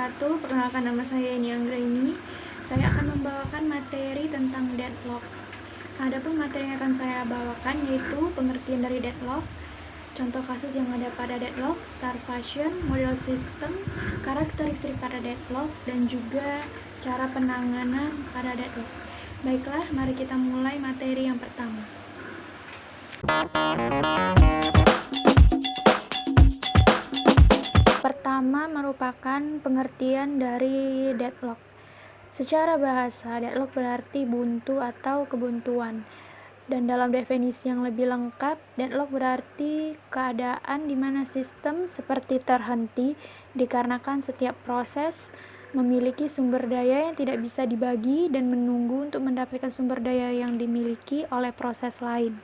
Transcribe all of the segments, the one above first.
wabarakatuh. Perkenalkan, nama saya Eni Anggraini. Saya akan membawakan materi tentang deadlock. Adapun materi yang akan saya bawakan yaitu pengertian dari deadlock, contoh kasus yang ada pada deadlock, starvation, model sistem, karakteristik pada deadlock, dan juga cara penanganan pada deadlock. Baiklah, mari kita mulai materi yang pertama. Pertama merupakan pengertian dari deadlock. Secara bahasa, deadlock berarti buntu atau kebuntuan. Dan dalam definisi yang lebih lengkap, deadlock berarti keadaan di mana sistem seperti terhenti dikarenakan setiap proses memiliki sumber daya yang tidak bisa dibagi dan menunggu untuk mendapatkan sumber daya yang dimiliki oleh proses lain.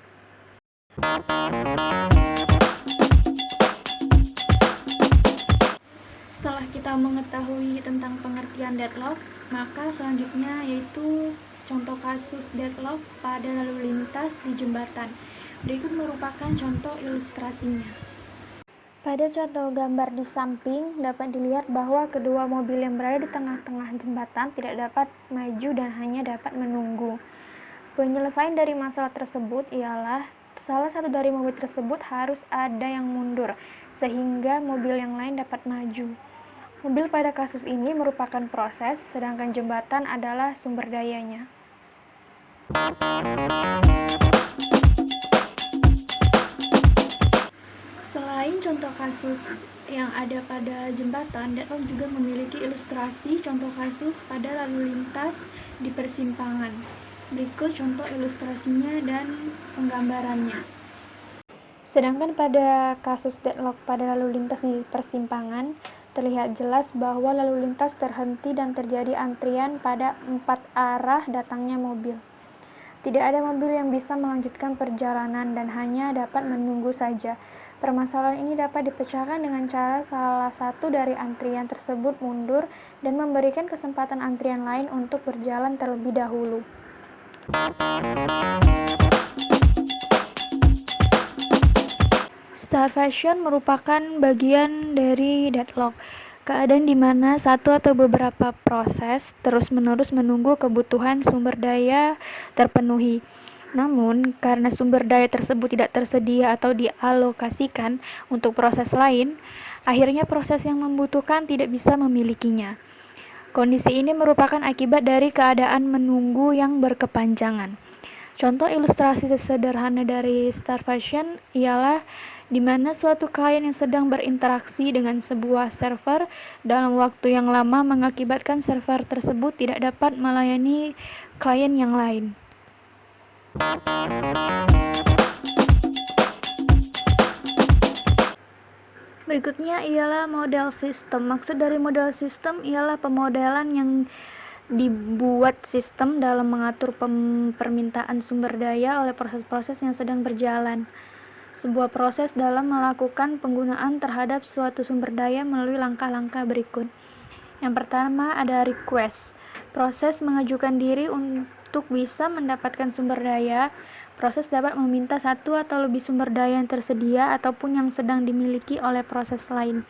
Setelah kita mengetahui tentang pengertian deadlock, maka selanjutnya yaitu contoh kasus deadlock pada lalu lintas di jembatan. Berikut merupakan contoh ilustrasinya. Pada contoh gambar di samping dapat dilihat bahwa kedua mobil yang berada di tengah-tengah jembatan tidak dapat maju dan hanya dapat menunggu. Penyelesaian dari masalah tersebut ialah salah satu dari mobil tersebut harus ada yang mundur, sehingga mobil yang lain dapat maju. Mobil pada kasus ini merupakan proses, sedangkan jembatan adalah sumber dayanya. Selain contoh kasus yang ada pada jembatan, deadlock juga memiliki ilustrasi contoh kasus pada lalu lintas di persimpangan. Berikut contoh ilustrasinya dan penggambarannya. Sedangkan pada kasus deadlock pada lalu lintas di persimpangan, terlihat jelas bahwa lalu lintas terhenti dan terjadi antrian pada 4 arah datangnya mobil. Tidak ada mobil yang bisa melanjutkan perjalanan dan hanya dapat menunggu saja. Permasalahan ini dapat dipecahkan dengan cara salah satu dari antrian tersebut mundur dan memberikan kesempatan antrian lain untuk berjalan terlebih dahulu. Starvation merupakan bagian dari deadlock, keadaan di mana satu atau beberapa proses terus-menerus menunggu kebutuhan sumber daya terpenuhi. Namun, karena sumber daya tersebut tidak tersedia atau dialokasikan untuk proses lain, akhirnya proses yang membutuhkan tidak bisa memilikinya. Kondisi ini merupakan akibat dari keadaan menunggu yang berkepanjangan. Contoh ilustrasi sederhana dari starvation ialah di mana suatu klien yang sedang berinteraksi dengan sebuah server dalam waktu yang lama mengakibatkan server tersebut tidak dapat melayani klien yang lain. Berikutnya ialah model sistem. Maksud dari model sistem ialah pemodelan yang dibuat sistem dalam mengatur permintaan sumber daya oleh proses-proses yang sedang berjalan. Sebuah proses dalam melakukan penggunaan terhadap suatu sumber daya melalui langkah-langkah berikut. Yang pertama ada request. Proses mengajukan diri untuk bisa mendapatkan sumber daya. Proses dapat meminta satu atau lebih sumber daya yang tersedia ataupun yang sedang dimiliki oleh proses lain.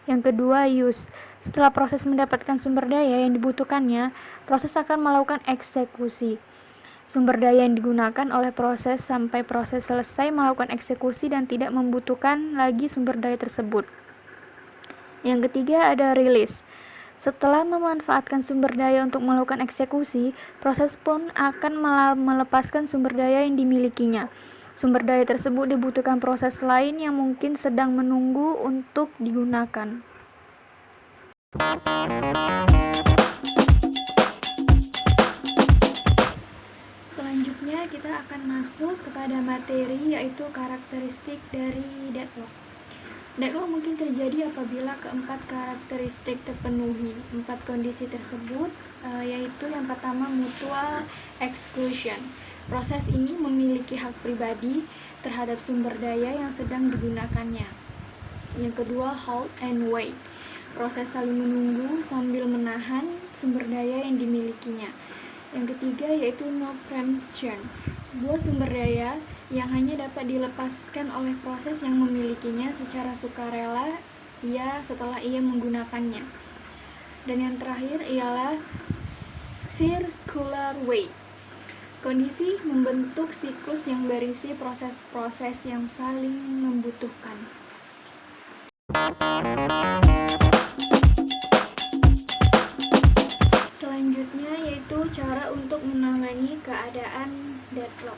Yang kedua, use. Setelah proses mendapatkan sumber daya yang dibutuhkannya, proses akan melakukan eksekusi. Sumber daya yang digunakan oleh proses sampai proses selesai melakukan eksekusi dan tidak membutuhkan lagi sumber daya tersebut. Yang ketiga ada release. Setelah memanfaatkan sumber daya untuk melakukan eksekusi, proses pun akan melepaskan sumber daya yang dimilikinya. Sumber daya tersebut dibutuhkan proses lain yang mungkin sedang menunggu untuk digunakan. Selanjutnya kita akan masuk kepada materi yaitu karakteristik dari deadlock. Deadlock mungkin terjadi apabila keempat karakteristik terpenuhi. 4 kondisi tersebut yaitu yang pertama mutual exclusion. Proses ini memiliki hak pribadi terhadap sumber daya yang sedang digunakannya. Yang kedua halt and wait. Proses saling menunggu sambil menahan sumber daya yang dimilikinya. Yang ketiga yaitu no preemption, sebuah sumber daya yang hanya dapat dilepaskan oleh proses yang memilikinya secara sukarela setelah ia menggunakannya. Dan yang terakhir ialah circular wave. Kondisi membentuk siklus yang berisi proses-proses yang saling membutuhkan. Selanjutnya yaitu cara untuk menangani keadaan deadlock.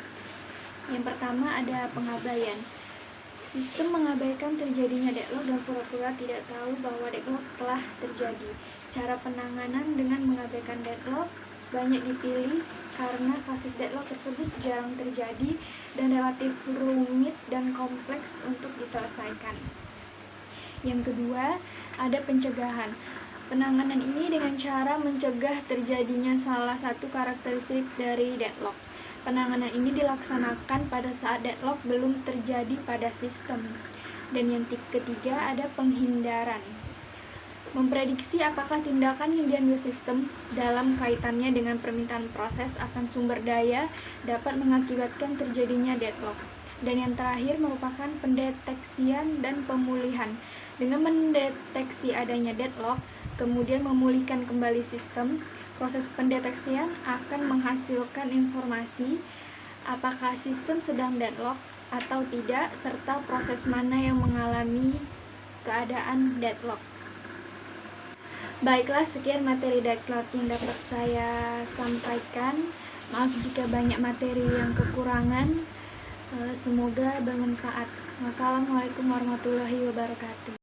Yang pertama ada pengabaian. Sistem mengabaikan terjadinya deadlock dan pura-pura tidak tahu bahwa deadlock telah terjadi. Cara penanganan dengan mengabaikan deadlock banyak dipilih karena kasus deadlock tersebut jarang terjadi dan relatif rumit dan kompleks untuk diselesaikan. Yang kedua, ada pencegahan. Penanganan ini dengan cara mencegah terjadinya salah satu karakteristik dari deadlock. Penanganan ini dilaksanakan pada saat deadlock belum terjadi pada sistem. Dan yang ketiga, ada penghindaran. Memprediksi apakah tindakan yang diambil sistem dalam kaitannya dengan permintaan proses akan sumber daya dapat mengakibatkan terjadinya deadlock. Dan yang terakhir merupakan pendeteksian dan pemulihan. Dengan mendeteksi adanya deadlock, kemudian memulihkan kembali sistem, proses pendeteksian akan menghasilkan informasi apakah sistem sedang deadlock atau tidak, serta proses mana yang mengalami keadaan deadlock. Baiklah, sekian materi deadlock yang dapat saya sampaikan. Maaf jika banyak materi yang kekurangan. Semoga bermanfaat. Wassalamualaikum warahmatullahi wabarakatuh.